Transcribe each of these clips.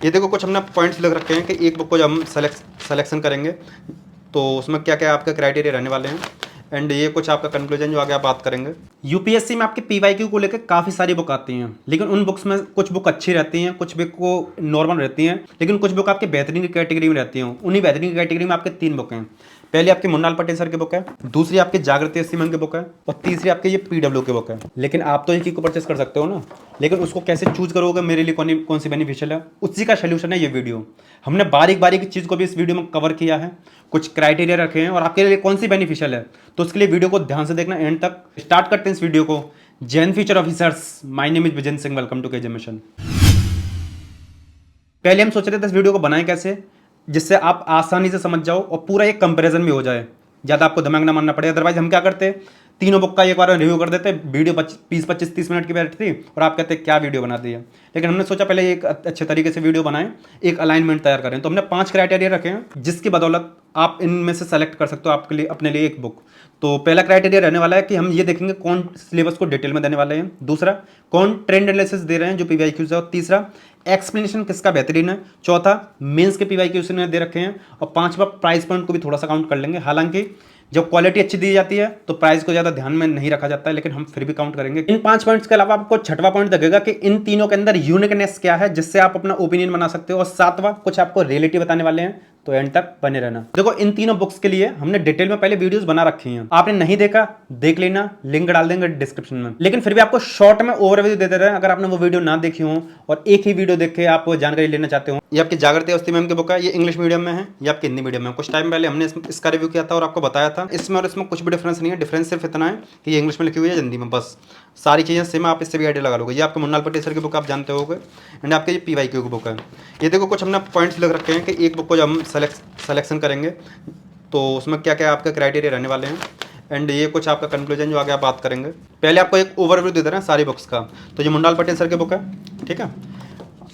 ये देखो कुछ हमने पॉइंट्स लिख रखे हैं कि एक बुक को जब हम सेलेक्शन करेंगे तो उसमें क्या क्या आपके क्राइटेरिया रहने वाले हैं, एंड ये कुछ आपका कंक्लूजन जो आगे आप बात करेंगे। यूपीएससी में आपके पीवाईक्यू को लेकर काफ़ी सारी बुक आती हैं, लेकिन उन बुक्स में कुछ बुक अच्छी रहती हैं, कुछ बुक को नॉर्मल रहती हैं, लेकिन कुछ बुक आपके बेहतरीन की कैटेगरी में रहती हैं। उन्हीं बेहतरीन की कैटेगरी में आपके 3 बुक हैं। पहली आपकी मुन्नाल पटेल सर की बुक है, दूसरी आपकी जागृति सिमन की बुक है, और तीसरी आपकी ये पीडब्ल्यू की बुक है। लेकिन आप तो एक ही को परचेस कर सकते हो ना, लेकिन उसको कैसे चूज करोगे, मेरे लिए कौन सी बेनिफिशियल है, उसी का सोल्यूशन है ये वीडियो। हमने बारीक बारीक चीज़ को भी इस वीडियो में कवर किया है, कुछ क्राइटेरिया रखे हैं और आपके लिए कौन सी बेनिफिशियल है, तो उसके लिए वीडियो को ध्यान से देखना एंड तक। स्टार्ट करते हैं इस वीडियो को। जैन future officers, my name is Vijan Singh, welcome to KJ mission. पहले हम सोच रहे थे इस वीडियो को बनाएं कैसे, जिससे आप आसानी से समझ जाओ और पूरा एक कंपैरिजन भी हो जाए, ज़्यादा आपको दिमाग ना मानना पड़े। अदरवाइज हम क्या करते, तीनों बुक का एक बार रिव्यू कर देते, वीडियो 20-25-30 मिनट की बैठती और आप कहते क्या वीडियो बना दी है। लेकिन हमने सोचा पहले एक अच्छे तरीके से वीडियो बनाएं, एक अलाइनमेंट तैयार करें। तो हमने 5 क्राइटेरिया रखे हैं जिसकी बदौलत आप इनमें से सेलेक्ट कर सकते हो आपके लिए, अपने लिए एक बुक। तो पहला क्राइटेरिया रहने वाला है कि हम ये देखेंगे कौन सिलेबस को डिटेल में देने वाले हैं, दूसरा कौन ट्रेंड एनालिसिस दे रहे हैं जो पीवाईक्यूज है, और तीसरा एक्सप्लेनेशन किसका बेहतरीन है, चौथा मेंस के पीवाईक्यूज ने दे रखे हैं, और पांचवा प्राइस पॉइंट को भी थोड़ा सा काउंट कर लेंगे। हालांकि जब क्वालिटी अच्छी दी जाती है तो प्राइस को ज़्यादा ध्यान में नहीं रखा जाता है, लेकिन हम फिर भी काउंट करेंगे। इन 5 पॉइंट्स के अलावा आपको छठवां पॉइंट लगेगा कि इन तीनों के अंदर यूनिकनेस क्या है, जिससे आप अपना ओपिनियन बना सकते हो, और सातवां कुछ आपको रियलिटी बताने वाले हैं, तो एंड तक बने रहना। देखो इन तीनों बुक्स के लिए हमने डिटेल में पहले वीडियोस बना रखी हैं, आपने नहीं देखा देख लेना, लिंक डाल देंगे डिस्क्रिप्शन में। लेकिन फिर भी आपको शॉर्ट में ओवरव्यू दे दे रहे हैं, अगर आपने वो वीडियो ना देखी हो और एक ही वीडियो देख के आप जानकारी लेना चाहते हो। ये आपकी जागृति अवस्थी मैम की बुक है, ये इंग्लिश मीडियम में है, ये आपकी हिंदी मीडियम में है। कुछ टाइम पहले हमने इसका रिव्यू किया था और आपको बताया था, इसमें और इसमें कुछ भी डिफरेंस नहीं है। डिफरेंस सिर्फ इतना है कि ये इंग्लिश में लिखी हुई है, हिंदी में, बस सारी चीज़ें सेम, आप इससे भी आइडिया लगा लोगे। ये आपके मुन्नाल पटेल सर की बुक आप जानते होगे, एंड आपके ये पीवाईक्यू की बुक है। ये देखो कुछ हमने पॉइंट्स लिख रखे हैं कि एक बुक को जब हम सेलेक्शन करेंगे तो उसमें क्या क्या आपके क्राइटेरिया रहने वाले हैं, एंड ये कुछ आपका कंक्लूजन जो आगे आप बात करेंगे। पहले आपको एक ओवरव्यू दे दे रहे हैं सारी बुक्स का। तो ये मुन्नाल पटेल सर की बुक है, ठीक है।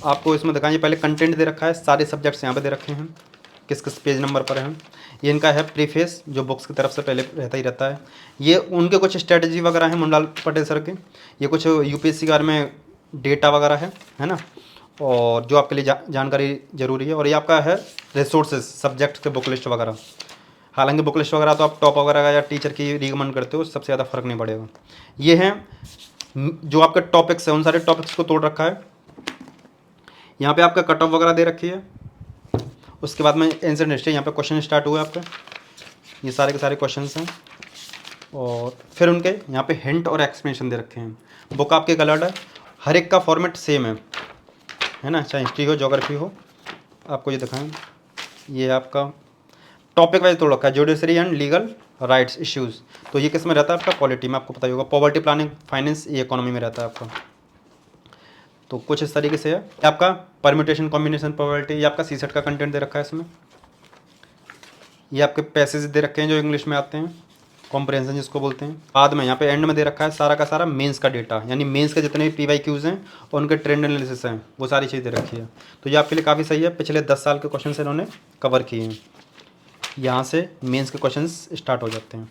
आपको इसमें दिखाएंगे, पहले कंटेंट दे रखा है, सारे सब्जेक्ट्स यहाँ पे दे रखे हैं, किस किस पेज नंबर पर हैं। ये इनका है प्रीफेस, जो बुक्स की तरफ से पहले रहता ही रहता है। ये उनके कुछ स्ट्रेटजी वगैरह हैं मुन्नाल पटेल सर के। ये कुछ यूपीएससी कार में डेटा वगैरह है ना, और जो आपके लिए जानकारी ज़रूरी है। और ये आपका है रिसोर्सेज, सब्जेक्ट के बुक लिस्ट वगैरह। हालांकि बुक लिस्ट वगैरह तो आप टॉप वगैरह का या टीचर की रिकमेंड करते हो, सबसे ज़्यादा फर्क नहीं पड़ेगा। ये हैं जो आपके टॉपिक्स हैं, उन सारे टॉपिक्स को तोड़ रखा है। यहाँ पे आपका कट ऑफ वगैरह दे रखी है। उसके बाद में एंसर हिस्ट्री, यहाँ पे क्वेश्चन स्टार्ट हुआ है आपके, ये सारे के सारे क्वेश्चंस हैं। और फिर उनके यहाँ पे हिंट और एक्सप्लेनेशन दे रखे हैं। बुक आपके कलर्ड है, हर एक का फॉर्मेट सेम है ना, चाहे हिस्ट्री हो ज्योग्राफी हो। आपको ये दिखाएं, ये आपका टॉपिक वाइज तोड़ रखा है, judiciary and legal rights issues. तो ये किस में रहता है आपका, पॉलिटी में, आपको पता ही होगा। पॉवर्टी प्लानिंग, फाइनेंस, ये इकोनॉमी में रहता है आपका। तो कुछ इस तरीके से है। आपका परम्यूटेशन कॉम्बिनेशन प्रोबेबिलिटी, ये आपका सीसेट का कंटेंट दे रखा है इसमें। ये आपके पैसेज दे रखे हैं जो इंग्लिश में आते हैं, कॉम्प्रहेंशन जिसको बोलते हैं। बाद में यहाँ पे एंड में दे रखा है सारा का सारा मेंस का डेटा, यानी मेंस के जितने भी पीवाईक्यूज हैं और उनके ट्रेंड एनालिसिस हैं, वो सारी चीज़ दे रखी है। तो ये आपके लिए काफ़ी सही है, पिछले 10 साल के क्वेश्चन इन्होंने कवर किए हैं। यहाँ से मेंस के क्वेश्चन स्टार्ट हो जाते हैं।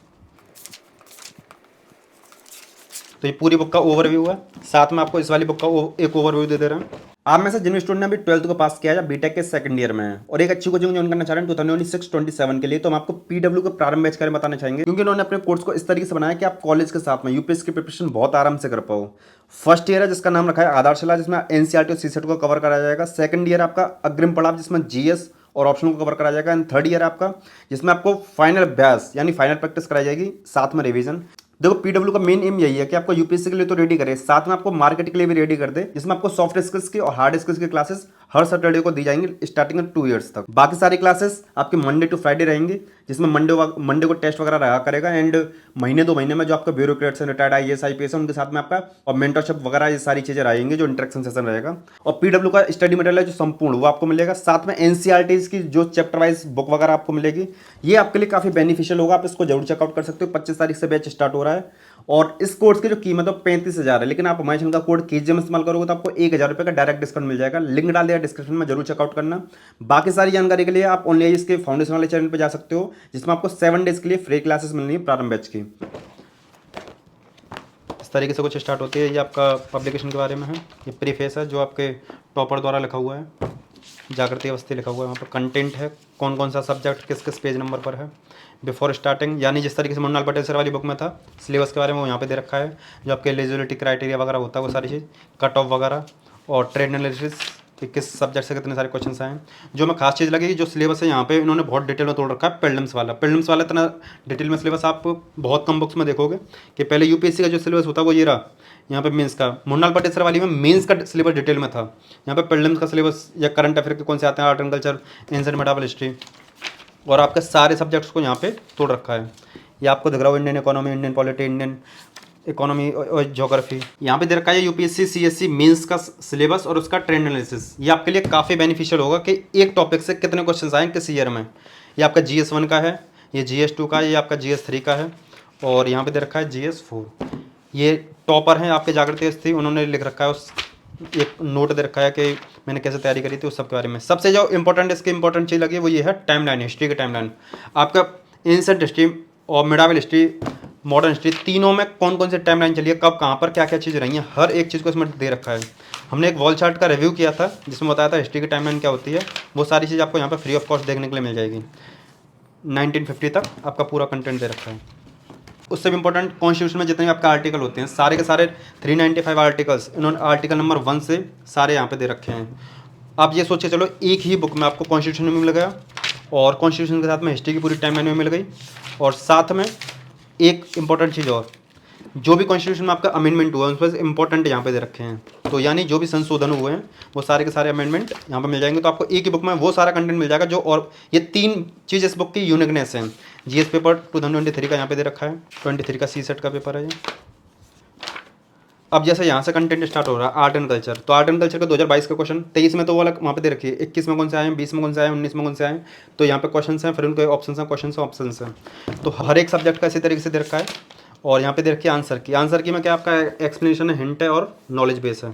तो ये पूरी बुक का ओवरव्यू है, साथ में आपको इस वाली बुक का एक ओवरव्यू दे रहे हैं। आप में से जिन स्टूडेंट ने अभी 12th को पास किया या बीटेक के सेकंड ईयर में है और एक अच्छी कोचिंग ज्वाइन करना चाह रहे हैं 2026-27 के लिए, तो हम आपको पीडब्ल्यू के प्रारंभ बैच के बारे में बताना चाहेंगे, क्योंकि उन्होंने अपने कोर्स को इस तरीके से बनाया कि आप कॉलेज के साथ में यूपीएससी की प्रिपरेशन बहुत आराम से कर पाओ। फर्स्ट ईयर है जिसका नाम रखा है आधारशिला, जिसमें एनसीईआरटी और सीसेट को कवर कराया जाएगा। सेकंड ईयर आपका अग्रिम पड़ाव, जिसमें जीएस और ऑप्शनल को कवर कराया जाएगा। एंड थर्ड ईयर आपका, जिसमें आपको फाइनल अभ्यास यानी फाइनल प्रैक्टिस कराई जाएगी, साथ में रिवीजन। देखो पीडब्ल्यू का मेन एम यही है कि आपको यूपीएससी के लिए तो रेडी करे, साथ में आपको मार्केट के लिए भी रेडी कर दे, जिसमें आपको सॉफ्ट स्किल्स की और हार्ड स्किल्स की क्लासेस हर सैटरडे को दी जाएंगी स्टार्टिंग में 2 इयर्स तक। बाकी सारी क्लासेस आपकी मंडे टू फ्राइडे रहेंगी, जिसमें मंडे को टेस्ट वगैरह रहा करेगा। एंड महीने 2 महीने में जो आपका ब्यूरोक्रेट्स हैं, रिटायर्ड आईएएस आईपीएस है, उनके साथ में आपका और मेंटरशिप वगैरह ये सारी चीजें रहेंगी, जो इंटरेक्शन सेशन रहेगा। और पीडब्ल्यू का स्टडी मटेरियल है जो संपूर्ण, वो आपको मिलेगा। साथ में एनसीईआरटीज की जो चैप्टर वाइज बुक वगैरह आपको मिलेगी, ये आपके लिए काफी बेनिफिशियल होगा, आप इसको जरूर चेकआउट कर सकते हो। 25 तारीख से बैच स्टार्ट हो रहा है और इस कोर्स की जो कीमत है 35,000 है, लेकिन आप हमारे चैनल का कोड केजीएम इस्तेमाल करोगे तो आपको 1,000 रुपये का डायरेक्ट डिस्काउंट मिल जाएगा। लिंक डाल दिया डिस्क्रिप्शन में, जरूर चेकआउट करना। बाकी सारी जानकारी के लिए आप ओनली इसके फाउंडेशन वाले चैनल पर जा सकते हो, जिसमें आपको 7 डेज के लिए फ्री क्लासेस मिलनी है प्रारंभ बैच की। इस तरीके से कुछ स्टार्ट होती है। ये आपका पब्लिकेशन के बारे में है, ये प्रीफेस है जो आपके टॉपर द्वारा लिखा हुआ है। जागृति अवस्थी लिखा हुआ है, वहाँ पर कंटेंट है, कौन कौन सा सब्जेक्ट किस किस पेज नंबर पर है। बिफोर स्टार्टिंग, यानी जिस तरीके से मुन्नाल पटेल सर वाली बुक में था, सिलेबस के बारे में वो यहाँ पे दे रखा है, जो आपके एलिजिबिलिटी क्राइटेरिया वगैरह होता है वो सारी चीज़, कट ऑफ वगैरह, और ट्रेड एनालिसिस कि किस सब्जेक्ट से कितने सारे क्वेश्चन आए हैं। जो मैं खास चीज़ लगी, जो सिलेबस है यहाँ पे इन्होंने बहुत डिटेल में तोड़ रखा है। प्रीलिम्स वाला इतना डिटेल में सिलेबस आप बहुत कम बुक्स में देखोगे कि पहले यूपीएससी का जो सिलेबस होता है वो ये रहा, यहाँ पे मेंस का, मुन्नाल पटेल सर वाली में मेंस का सिलेबस डिटेल में था। यहाँ पे प्रीलिम्स का सिलेबस या करंट अफेयर के कौन से आते हैं, art and culture, ancient medieval history, और आपके सारे सब्जेक्ट्स को यहाँ पे तोड़ रखा है। ये आपको दिख रहा हो, Indian economy, Indian polity, Indian economy और ज्योग्राफी। यहाँ पे दे रखा है यूपीएससी सीएससी मेंस का सिलेबस और उसका ट्रेंड एनालिसिस। ये आपके लिए काफ़ी बेनिफिशियल होगा कि एक टॉपिक से कितने क्वेश्चन आए किस ईयर में। ये आपका GS1 का है, ये GS2 का है, ये आपका GS3 का है, और यहाँ पे दे रखा है GS4। ये टॉपर हैं आपके जागृति अवस्थी, उन्होंने लिख रखा है, उस एक नोट दे रखा है कि मैंने कैसे तैयारी करी थी उस सब के बारे में। सबसे जो इंपॉर्टेंट इसकी इंपॉर्टेंट चीज़ लगी वो ये है टाइमलाइन, हिस्ट्री की टाइमलाइन। आपका एंशिएंट हिस्ट्री और मिडावल हिस्ट्री, मॉडर्न हिस्ट्री, तीनों में कौन कौन से टाइमलाइन चली है, कब कहाँ पर क्या क्या चीज़ रही है, हर एक चीज़ को इसमें दे रखा है। हमने एक वॉल चार्ट का रिव्यू किया था जिसमें बताया था हिस्ट्री की टाइमलाइन क्या होती है। वो सारी चीज़ आपको यहाँ पर फ्री ऑफ कॉस्ट देखने के लिए मिल जाएगी। 1950 तक आपका पूरा कंटेंट दे रखा है। उससे भी इंपॉर्टेंट, कॉन्स्टिट्यूशन में जितने भी आपका आर्टिकल होते हैं सारे के सारे 395 आर्टिकल्स इन्होंने आर्टिकल नंबर 1 से सारे यहाँ पे दे रखे हैं। आप ये सोचिए, चलो एक ही बुक में आपको कॉन्स्टिट्यूशन में मिल गया, और कॉन्स्टिट्यूशन के साथ में हिस्ट्री की पूरी टाइमलाइन में मिल गई, और साथ में एक इंपॉर्टेंट चीज़ और, जो भी कॉन्स्टिट्यूशन में आपका अमेंडमेंट हुआ है उसमें इंपॉर्टेंट यहाँ पे दे रखे हैं। तो यानी जो भी संशोधन हुए हैं वो सारे के सारे अमेंडमेंट यहाँ पे मिल जाएंगे। तो आपको एक ही बुक में वो सारा कंटेंट मिल जाएगा जो, और ये 3 चीज़ इस बुक की यूनिकनेस है। GS पेपर 2023 का यहाँ पे दे रखा है, 23 का CSET का पेपर है ये। अब जैसे यहाँ से कंटेंट स्टार्ट हो रहा है आर्ट एंड कल्चर, तो आर्ट एंड कल्चर का 2022 का क्वेश्चन, 23 में तो वो अलग वहाँ पे दे रखी है, 21 में कौन से आए हैं, 20 में कौन से आए हैं, 19 में कौन से आए हैं, तो यहाँ पे क्वेश्चन हैं, फिर उनके ऑप्शन हैं, क्वेश्चन ऑप्शन हैं। तो हर एक सब्जेक्ट का इसी तरीके से दे रखा है। और यहाँ पे दे रखी है आंसर की में क्या आपका एक्सप्लेनेशन है, हिंट है और नॉलेज बेस है।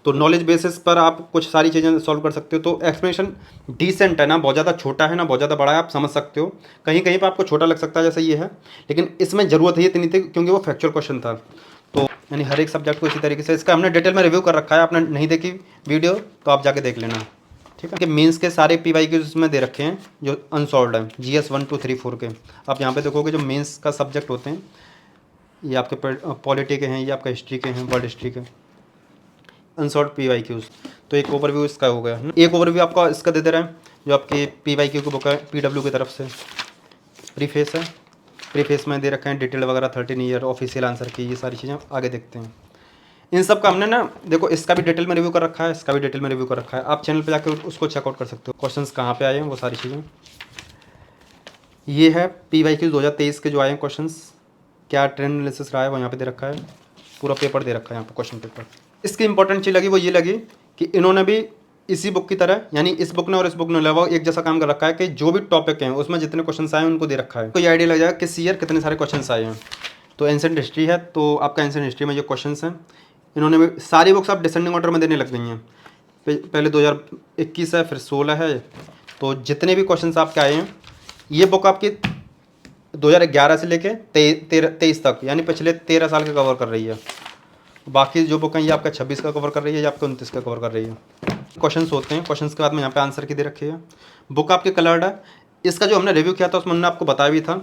तो नॉलेज बेसिस पर आप कुछ सारी चीज़ें सॉल्व कर सकते हो। तो एक्सप्लेनेशन डिसेंट है, ना बहुत ज़्यादा छोटा है ना बहुत ज़्यादा बड़ा है, आप समझ सकते हो। कहीं कहीं पर आपको छोटा लग सकता है जैसे ये है, लेकिन इसमें ज़रूरत है इतनी थी क्योंकि वो फैक्चुअल क्वेश्चन था। तो यानी हर एक सब्जेक्ट को इसी तरीके से, इसका हमने डिटेल में रिव्यू कर रखा है, आपने नहीं देखी वीडियो तो आप जाके देख लेना, ठीक है। कि मेंस के सारे PYQ उसमें दे रखे हैं जो अनसॉल्व है, GS 1 2 3 4 के। आप यहाँ पे देखोगे जो मेंस का सब्जेक्ट होते हैं, ये आपके पॉलिटी के हैं, ये आपका हिस्ट्री के हैं, वर्ल्ड हिस्ट्री के अनसॉल्व PYQs। तो एक ओवरव्यू इसका हो गया। एक ओवरव्यू आपका इसका दे रहा है जो आपकी PYQ की बुक है PW की तरफ से। प्रीफेस है, प्रीफेस में दे रखे हैं डिटेल वगैरह, 13 ईयर ऑफिशियल आंसर की, ये सारी चीज़ें आगे देखते हैं। इन सब का हमने ना देखो, इसका भी डिटेल में रिव्यू कर रखा है, इसका भी डिटेल में रिव्यू कर रखा है। आप चैनल पे जाकर उसको चेकआउट कर सकते हो, क्वेश्चंस कहाँ पे आए हैं वो सारी चीज़ें। ये है PYQ 2023 के जो आए हैं क्वेश्चंस, क्या ट्रेंड एनालिसिस रहा है वो यहाँ पे दे रखा है, पूरा पेपर दे रखा है यहाँ पे क्वेश्चन पेपर। इसकी इंपॉर्टेंट चीज़ लगी वो ये लगी कि इन्होंने भी इसी बुक की तरह, यानी इस बुक ने और इस बुक ने लगभग एक जैसा काम कर रखा है कि जो भी टॉपिक हैं उसमें जितने क्वेश्चन आए हैं उनको दे रखा है। तो ये आइडिया लग जाएगा किस ईयर कितने सारे क्वेश्चन आए हैं। तो एंशिएंट हिस्ट्री है, तो आपका एंशिएंट हिस्ट्री में जो क्वेश्चन हैं इन्होंने भी सारी बुक्स आप डिसेंडिंग ऑर्डर में देने लग गई हैं। पहले 2021 है, फिर 16 है, तो जितने भी क्वेश्चन आपके आए हैं, ये बुक आपकी 2011 से लेके 23 तक, यानी पिछले 13 साल के कवर कर रही है। बाकी जो बुक है ये आपका 26 का कवर कर रही है, या आपका 29 का कवर कर रही है। क्वेश्चंस होते हैं, क्वेश्चंस के बाद में यहाँ पे आंसर की दे रखी है। बुक आपकी कलर्ड है। इसका जो हमने रिव्यू किया था उसमें हमने आपको बताया भी था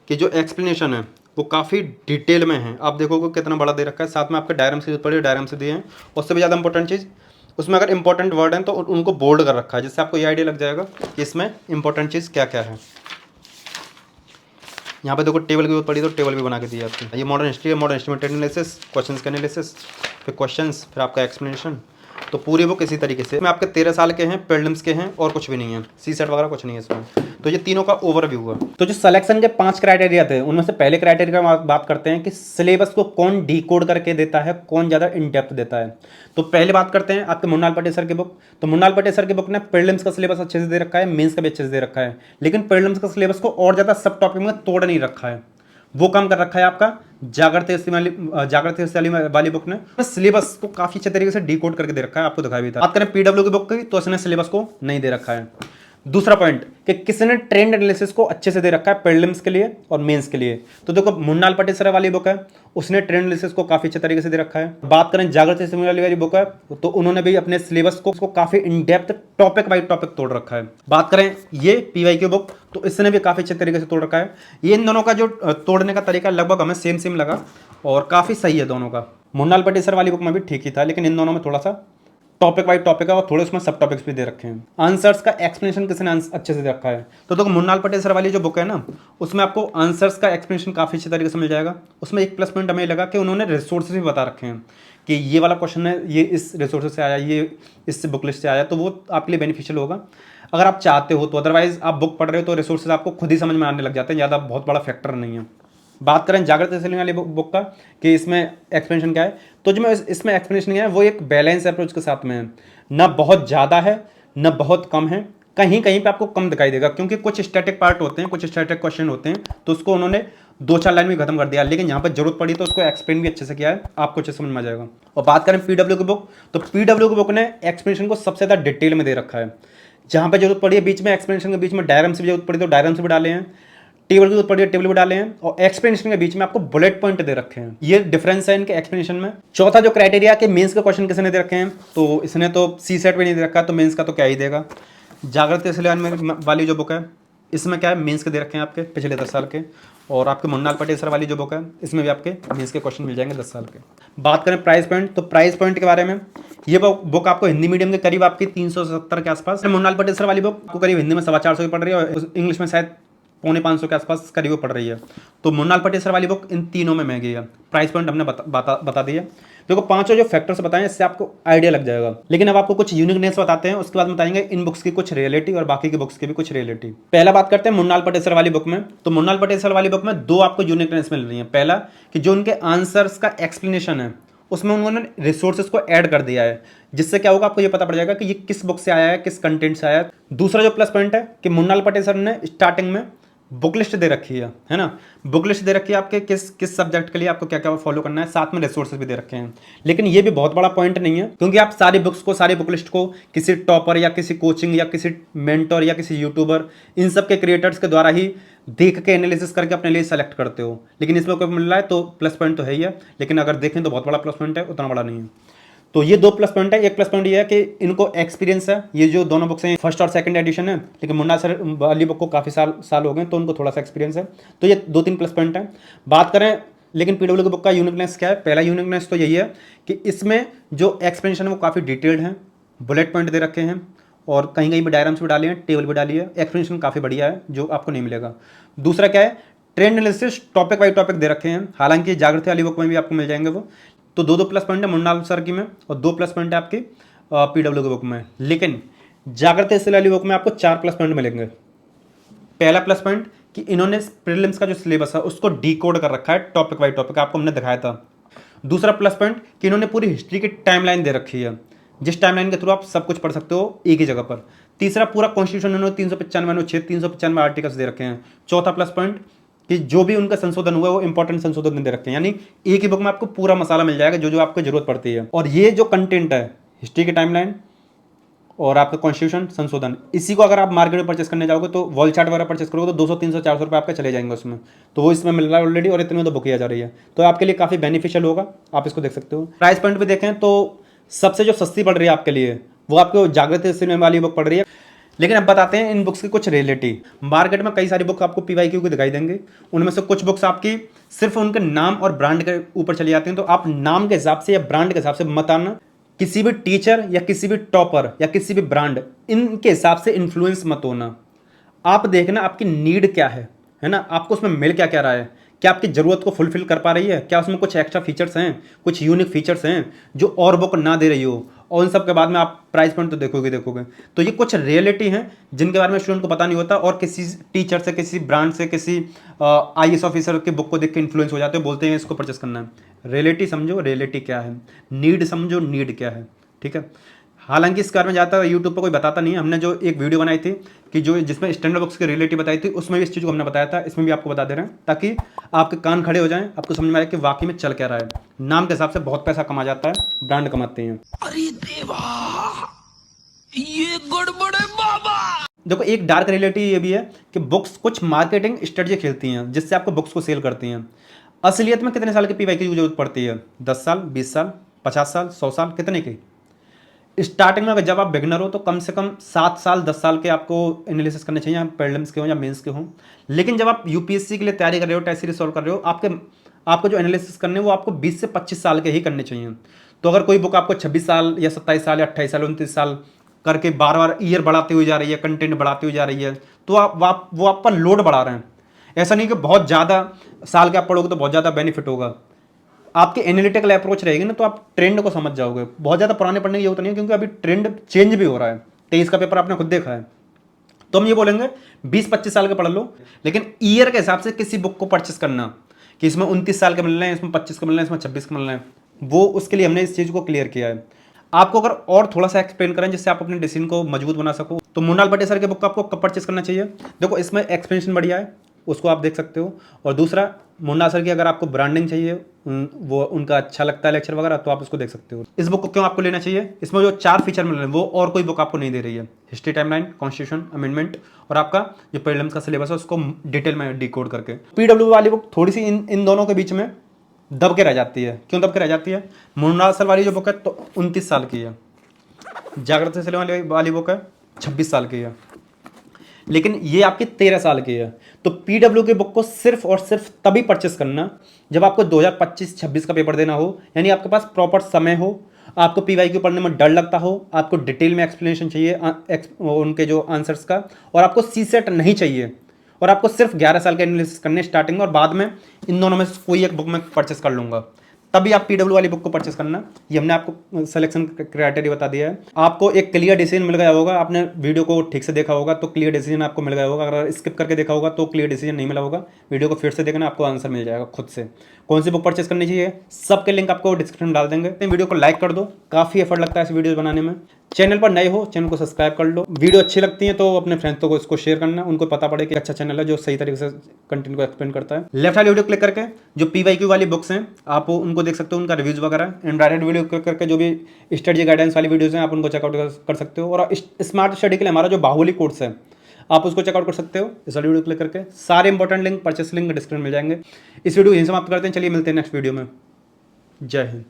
कि जो एक्सप्लेनेशन है वो काफ़ी डिटेल में है। आप देखोगे कितना बड़ा दे रखा है, साथ में आपके डायग्राम से पड़े डायग्राम से दिए हैं। उससे भी ज़्यादा इंपॉर्टेंट चीज़, उसमें अगर इंपॉर्टेंट वर्ड हैं तो उनको बोल्ड कर रखा है, जिससे आपको ये आइडिया लग जाएगा कि इसमें इंपॉर्टेंट चीज़ क्या क्या है। यहाँ पे देखो टेबल की जरूरत पड़ी तो टेबल भी बना के दी जाती है। ये मॉडर्न हिस्ट्री है, मॉडर्न हिस्ट्री में ट्रेंड एनालिसिस, क्वेश्चंस का एनालिसिस, फिर क्वेश्चंस, फिर आपका एक्सप्लेनेशन। तो पूरी बुक इसी तरीके से में आपके 13 साल के हैं, प्रीलिम्स के हैं, और कुछ भी नहीं है, CSET वगैरह कुछ नहीं है इसमें। तो ये तीनों का ओवरव्यू हुआ। तो जो सिलेक्शन के 5 क्राइटेरिया थे उनमें से पहले क्राइटेरिया का बात करते हैं कि सिलेबस को कौन डिकोड करके देता है, कौन ज़्यादा इन डेप्थ देता है। तो पहले बात करते हैं आपके मुन्नाल पटेल सर की बुक। तो मुन्नाल पटेल सर की बुक ने प्रीलिम्स का सिलेबस अच्छे से दे रखा है, मेंस का भी अच्छे से दे रखा है, लेकिन प्रीलिम्स का सिलेबस को और ज़्यादा सब टॉपिक में तोड़ नहीं रखा है। वो काम कर रखा है आपका जागृति वाली बुक ने सिलेबस को काफी अच्छे तरीके से डिकोड करके दे रखा है, आपको दिखाया भी था। बात करें PW की बुक की तो उसने सिलेबस को नहीं दे रखा है। दूसरा पॉइंट कि किसने ट्रेंड एनालिसिस को अच्छे से दे रखा है प्रीलिम्स के लिए और मेंस के लिए। तो देखो मुन्नाल पटेल सर वाली बुक है, उसने ट्रेंड एनालिसिस को काफ़ी अच्छे तरीके से दे रखा है। बात करें जागृति सिंह वाली बुक है, तो उन्होंने भी अपने सिलेबस को काफ़ी in depth topic wise topic तोड़ रखा है। बात करें ये पीवाई की बुक, तो इसने भी काफ़ी अच्छे तरीके से तोड़ रखा है। ये इन दोनों का जो तोड़ने का तरीका लगभग हमें सेम सेम लगा और काफ़ी सही है दोनों का। मुन्नाल पटेसर वाली बुक में भी ठीक ही था, लेकिन इन दोनों में थोड़ा सा टॉपिक वाइज टॉपिक है और थोड़े उसमें सब टॉपिक्स भी दे रखे हैं। आंसर्स का एक्सप्लेनेशन किसी ने अच्छे से दे रखा है। तो देखो मुन्नाल पटेसर वाली जो बुक है ना, उसमें आपको आंसर्स का एक्सप्लेनेशन काफ़ी अच्छे तरीके से मिल जाएगा। उसमें एक प्लस पॉइंट हमें लगा कि उन्होंने रिसोर्सेज भी बता रखे हैं कि ये वाला क्वेश्चन है, ये इस रिसोर्सेज से आया, ये इस बुक लिस्ट से आया, तो वो आपके लिए बेनिफिशियल होगा अगर आप चाहते हो तो। अदरवाइज आप बुक पढ़ रहे हो तो रिसोर्सेज आपको खुद ही समझ में आने लग जाते हैं, ज़्यादा बहुत बड़ा फैक्टर नहीं है। बात करें जागृति सिंह वाली बुक का कि इसमें एक्सप्लेनेशन क्या है, तो जो मैं इसमें एक्सप्लेनेशन क्या है वो एक बैलेंस अप्रोच के साथ में है, ना बहुत ज़्यादा है ना बहुत कम है, कहीं कहीं पे आपको कम दिखाई देगा क्योंकि कुछ स्टैटिक पार्ट होते हैं, कुछ स्टैटिक क्वेश्चन होते हैं, तो उसको उन्होंने 2-4 लाइन में खत्म कर दिया, लेकिन यहाँ पर जरूरत पड़ी तो उसको एक्सप्लेन भी अच्छे से किया है, आपको अच्छे समझ में आ जाएगा। और बात करें पीडब्ल्यू की बुक, तो पीडब्ल्यू की बुक ने एक्सप्लेनेशन को सबसे ज़्यादा डिटेल में दे रखा है। जहाँ पर जरूरत पड़ी है बीच में एक्सप्लेनेशन के बीच में डायग्राम्स भी जरूरत पड़ी तो डायग्राम्स भी डाले हैं, टेबल की जरूरत पड़ी है टेबल भी डाले हैं, और एक्सप्लेनेशन के बीच में आपको बुलेट पॉइंट दे रखे हैं। ये डिफरेंस है इनके एक्सप्लेनेशन में। चौथा जो क्राइटेरिया के मेंस के क्वेश्चन किसने दे रखे हैं, तो इसने तो सी सेट में नहीं दे रखा, तो मेंस का तो क्या ही देगा। जागृति सिंह वाली जो बुक है इसमें क्या है, मेंस के दे रखे हैं आपके पिछले 10 साल के, और आपके मुन्नाल पटेसर वाली जो बुक है इसमें भी आपके मेंस के क्वेश्चन मिल जाएंगे 10 साल के। बात करें प्राइस पॉइंट, तो प्राइस पॉइंट के बारे में ये बुक आपको हिंदी मीडियम के करीब आपकी 370 के आसपास। मुन्नाल पटेसर वाली बुक आपको करीब हिंदी में 450 की पड़ रही है और इंग्लिश में शायद 450 के आसपास करीब पड़ रही है। तो मुन्नाल पटेसर वाली बुक इन तीनों में महंगी है। प्राइस पॉइंट हमने बता दिया। देखो पांचों जो फैक्टर्स बताएं इससे आपको आइडिया लग जाएगा, लेकिन अब आपको कुछ यूनिकनेस बताते हैं, उसके बाद बताएंगे इन बुक्स की कुछ रियलिटी और बाकी की बुक्स की भी कुछ रियलिटी। पहला बात करते हैं मुन्नाल पटेसर वाली बुक में, तो मुन्नाल पटेसर वाली बुक में 2 आपको यूनिकनेस मिल रही है। पहला कि जो उनके आंसर्स का एक्सप्लेनेशन है उसमें उन्होंने रिसोर्सेज को ऐड कर दिया है, जिससे क्या होगा आपको ये पता पड़ जाएगा कि ये किस बुक से आया है, किस कंटेंट से आया है। दूसरा जो प्लस पॉइंट है कि मुन्नाल पटेसर ने स्टार्टिंग में बुक लिस्ट दे रखी है ना, बुक लिस्ट दे रखी है आपके किस सब्जेक्ट के लिए आपको क्या क्या फॉलो करना है, साथ में रिसोर्सेज भी दे रखे हैं। लेकिन ये भी बहुत बड़ा पॉइंट नहीं है, क्योंकि आप सारी बुक्स को, सारी बुक लिस्ट को किसी टॉपर या किसी कोचिंग या किसी मेंटर या किसी यूट्यूबर, इन सब के क्रिएटर्स के द्वारा ही देख के एनालिसिस करके अपने लिए सेलेक्ट करते हो। लेकिन इसमें कोई मिल रहा है तो प्लस पॉइंट तो है ही है, लेकिन अगर देखें तो बहुत बड़ा प्लस पॉइंट है, उतना बड़ा नहीं है। तो ये 2 प्लस पॉइंट है। एक प्लस पॉइंट ये है कि इनको एक्सपीरियंस है, ये जो दोनों बुक्स हैं फर्स्ट और सेकंड एडिशन है, लेकिन मुन्ना सर वाली बुक को काफ़ी साल हो गए तो उनको थोड़ा सा एक्सपीरियंस है। तो ये 2-3 प्लस पॉइंट है। बात करें लेकिन पीडब्ल्यू की बुक का यूनिकनेस क्या है, पहला यूनिकनेस तो यही है कि इसमें जो एक्सप्लेनेशन है वो काफ़ी डिटेल्ड है, बुलेट पॉइंट दे रखे हैं और कहीं कहीं भी डायग्राम्स भी डाले हैं, टेबल भी डाली है, एक्सप्लेनेशन काफ़ी बढ़िया है जो आपको नहीं मिलेगा। दूसरा क्या है, trend analysis topic wise topic दे रखे हैं, हालांकि जागृति वाली बुक में भी आपको मिल जाएंगे वो। तो 2 प्लस पॉइंट है मुन्नाल सर की में और 2 प्लस पॉइंट है आपकी पीडब्ल्यू की बुक में। लेकिन जागृति सिंह वाली बुक में आपको 4 प्लस पॉइंट मिलेंगे। पहला प्लस पॉइंट कि इन्होंने प्रीलिम्स का जो सिलेबस है उसको डिकोड कर रखा है टॉपिक वाइज टॉपिक, आपको हमने दिखाया था। दूसरा प्लस पॉइंट कि इन्होंने पूरी हिस्ट्री की टाइमलाइन दे रखी है, जिस टाइमलाइन के थ्रू आप सब कुछ पढ़ सकते हो एक ही जगह पर। तीसरा पूरा कॉन्स्टिट्यूशन इन्होंने 395 अनुच्छेद 395 आर्टिकल्स दे रखे हैं। चौथा प्लस पॉइंट कि जो भी उनका संशोधन हुआ है वो इंपॉर्टेंट संशोधन दे रखे हैं, यानी एक ही बुक में आपको पूरा मसाला मिल जाएगा जो जो आपको जरूरत पड़ती है। और ये जो कंटेंट है हिस्ट्री की टाइमलाइन और आपका कॉन्स्टिट्यूशन संशोधन, इसी को अगर आप मार्केट में परचेस करने जाओगे तो वॉल चार्ट वगैरह परचेस करोगे तो 200 300 400 रुपये आपके चले जाएंगे उसमें, तो वो इसमें मिल रहा है ऑलरेडी और इतने में तो बुक किया जा रही है, तो आपके लिए काफ़ी बेनिफिशियल होगा, आप इसको देख सकते हो। प्राइस पॉइंट भी देखें तो सबसे जो सस्ती पड़ रही है आपके लिए वो आपको जागृति सिंह वाली बुक पड़ रही है। लेकिन अब बताते हैं इन बुक्स की कुछ रियलिटी। मार्केट में कई सारी बुक आपको पीवाईक्यू की दिखाई देंगे, उनमें से कुछ बुक्स आपकी सिर्फ उनके नाम और ब्रांड के ऊपर चली जाती हैं, तो आप नाम के हिसाब से या ब्रांड के हिसाब से मत आना। किसी भी टीचर या किसी भी टॉपर या किसी भी ब्रांड, इनके हिसाब से इन्फ्लुएंस मत होना। आप देखना आपकी नीड क्या है ना, आपको उसमें मिल क्या क्या रहा है, क्या आपकी ज़रूरत को फुलफिल कर पा रही है, क्या उसमें कुछ एक्स्ट्रा फीचर्स हैं, कुछ यूनिक फीचर्स हैं जो और बुक ना दे रही हो, और उन सब के बाद में आप प्राइस पॉइंट तो देखोगे। तो ये कुछ रियलिटी हैं जिनके बारे में स्टूडेंट को पता नहीं होता, और किसी टीचर से, किसी ब्रांड से, किसी IAS ऑफिसर की बुक को देख के इन्फ्लुएंस हो जाते हैं, बोलते हैं इसको परचेस करना है। रियलिटी समझो, रियलिटी क्या है, नीड समझो, नीड क्या है, ठीक है। हालांकि इस बारे में ज़्यादा यूट्यूब पर कोई बताता नहीं है, हमने जो एक वीडियो बनाई थी कि जो जिसमें स्टैंडर्ड बुक्स की रियलिटी बताई थी, उसमें भी इस चीज़ को हमने बताया था, इसमें भी आपको बता दे रहे हैं ताकि आपके कान खड़े हो जाएं, आपको समझ में आए कि वाकई में चल क्या रहा है। नाम के हिसाब से बहुत पैसा कमा जाता है, ब्रांड कमाते हैं। अरे देवा, ये गड़बड़ है बाबा। देखो एक डार्क रियलिटी ये भी है कि बुक्स कुछ मार्केटिंग स्ट्रेटजी खेलती हैं जिससे आपको बुक्स को सेल करती हैं। असलियत में कितने साल के पीवाई की जरूरत पड़ती है? 10 साल, 20 साल, 50 साल, 100 साल, कितने की? स्टार्टिंग में अगर जब आप बिगनर हो तो कम से कम 7 साल 10 साल के आपको एनालिसिस करने चाहिए, प्रीलिम्स के हो या मेंस के हो। लेकिन जब आप यूपीएससी के लिए तैयारी कर रहे हो, टेस्ट सीरीज सॉल्व कर रहे हो, आपको जो एनालिसिस करने वो आपको 20 से 25 साल के ही करने चाहिए। तो अगर कोई बुक आपको 26 साल या 27 साल या 28 साल 29 साल करके बार बार ईयर बढ़ाती हुई जा रही है, कंटेंट बढ़ाती हुई जा रही है, तो वो आप पर लोड बढ़ा रहे हैं। ऐसा नहीं कि बहुत ज़्यादा साल के आप पढ़ोगे तो बहुत ज़्यादा बेनिफिट होगा। आपकी एनालिटिकल अप्रोच रहेगी ना तो आप ट्रेंड को समझ जाओगे। बहुत ज़्यादा पुराने पढ़ने की जरूरत नहीं है, क्योंकि अभी ट्रेंड चेंज भी हो रहा है। 23 का पेपर आपने खुद देखा है। तो हम ये बोलेंगे 20-25 साल के पढ़ लो, लेकिन ईयर के हिसाब से किसी बुक को परचेस करना कि इसमें 29 साल के मिल रहे हैं, इसमें 25 के मिल रहे हैं, इसमें 26 के मिल रहे हैं, वो उसके लिए हमने इस चीज़ को क्लियर किया है। आपको अगर और थोड़ा सा एक्सप्लेन करें जिससे आप अपने डिसीजन को मजबूत बना सको, तो मुन्नाल भट्टे सर के बुक आपको कब परचेस करना चाहिए? देखो, इसमें एक्सप्लेनेशन बढ़िया है, उसको आप देख सकते हो। और दूसरा, मुन्ना सर की अगर आपको ब्रांडिंग चाहिए, वो उनका अच्छा लगता है लेक्चर वगैरह, तो आप उसको देख सकते हो। इस बुक को क्यों आपको लेना चाहिए? इसमें जो 4 फीचर मिल रहे हैं वो और कोई बुक आपको नहीं दे रही है। हिस्ट्री टाइमलाइन, कॉन्स्टिट्यूशन अमेंडमेंट और आपका जो प्रीलिम्स का सिलेबस है उसको डिटेल में डिकोड करके। पीडब्ल्यू वाली बुक थोड़ी सी इन दोनों के बीच में दब के रह जाती है। क्यों दब के रह जाती है? मुन्ना सर वाली जो बुक है तो 29 साल की है, जागृत से वाली बुक है 26 साल की है, लेकिन ये आपकी 13 साल की है। तो पीडब्ल्यू की बुक को सिर्फ और सिर्फ तभी परचेस करना जब आपको 2025-26 का पेपर देना हो, यानी आपके पास प्रॉपर समय हो, आपको पीवाईक्यू पढ़ने में डर लगता हो, आपको डिटेल में एक्सप्लेनेशन चाहिए उनके जो आंसर्स का, और आपको सीसेट नहीं चाहिए, और आपको सिर्फ 11 साल के एनालिसिस करने स्टार्टिंग में, और बाद में इन दोनों में से कोई एक बुक में परचेस कर लूँगा, तभी आप पीडब्ल्यू वाली बुक को परचेस करना। ये हमने आपको सिलेक्शन क्राइटेरिया बता दिया है। आपको एक क्लियर डिसीजन मिल गया होगा, आपने वीडियो को ठीक से देखा होगा तो क्लियर डिसीजन आपको मिल गया होगा। अगर स्किप करके देखा होगा तो क्लियर डिसीजन नहीं मिला होगा। वीडियो को फिर से देखना, आपको आंसर मिल जाएगा खुद से। कौन सी बुक परचेस करनी चाहिए, सबके लिंक आपको डिस्क्रिप्शन में डाल देंगे। वीडियो को लाइक कर दो, काफ़ी एफर्ट लगता है इस वीडियो बनाने में। चैनल पर नए हो, चैनल को सब्सक्राइब कर लो। वीडियो अच्छी लगती है तो अपने फ्रेंड्स को इसको शेयर करना, उनको पता पड़े कि अच्छा चैनल है जो सही तरीके से कंटेंट को एक्सप्लेन करता है। लेफ्ट वाली वीडियो क्लिक करके जो पीवाईक्यू वाली बुक्स हैं आप उनको देख सकते हो, उनका रिव्यूज वगैरह। एंड डायरेक्ट वीडियो क्लिक करके जो भी स्टडी गाइडेंस वाली वीडियोज हैं आप उनको चेकआउट कर सकते हो। और स्मार्ट स्टडी के लिए हमारा जो बाहुली कोर्स है आप उसको चेकआउट कर सकते हो इस वाली वीडियो क्लिक करके। सारे important link, purchase link description मिल जाएंगे। इस वीडियो यहीं समाप्त करते हैं। चलिए मिलते हैं नेक्स्ट वीडियो में। जय हिंद।